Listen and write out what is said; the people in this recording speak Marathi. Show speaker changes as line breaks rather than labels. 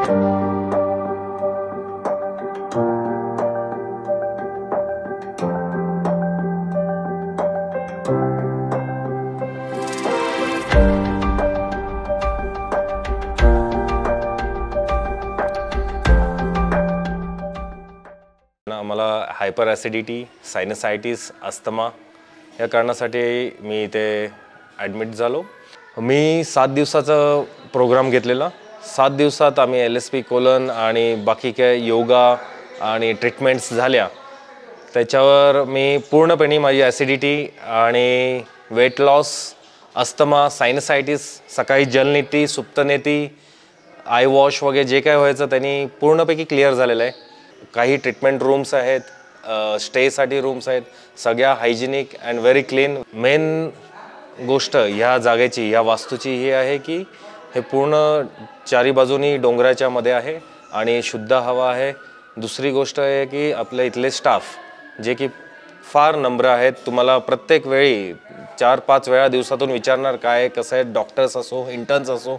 आम्हाला हायपर ॲसिडिटी, सायनसायटिस, अस्थमा या कारणासाठी मी इथे ॲडमिट झालो। मी 7 दिवसाचा प्रोग्राम घेतलेला। 7 दिवसात आम्ही LSP कोलन आणि बाकी काय योगा आणि ट्रीटमेंट्स झाल्या। त्याच्यावर मी पूर्णपणे माझी ॲसिडिटी आणि वेट लॉस, अस्थमा, सायनसायटिस, सकाळी जलनेती, सुप्तनेती, आय वॉश वगैरे जे काय व्हायचं त्यांनी पूर्णपैकी क्लिअर झालेलं आहे। काही ट्रीटमेंट रूम्स आहेत, स्टेसाठी रूम्स आहेत, सगळ्या hygienic and very clean. Main गोष्ट ह्या जागेची, ह्या वास्तूची ही आहे की हे पूर्ण चारी बाजूनी डोंगराच्या मध्ये आहे आणि शुद्ध हवा आहे। दुसरी गोष्ट आहे की आपले इथले स्टाफ जे की फार नम्र आहेत, तुम्हाला प्रत्येक वेळी 4-5 वेळा दिवसातून विचारणार काय कसं आहे, डॉक्टर्स असो, इंटर्न्स असो।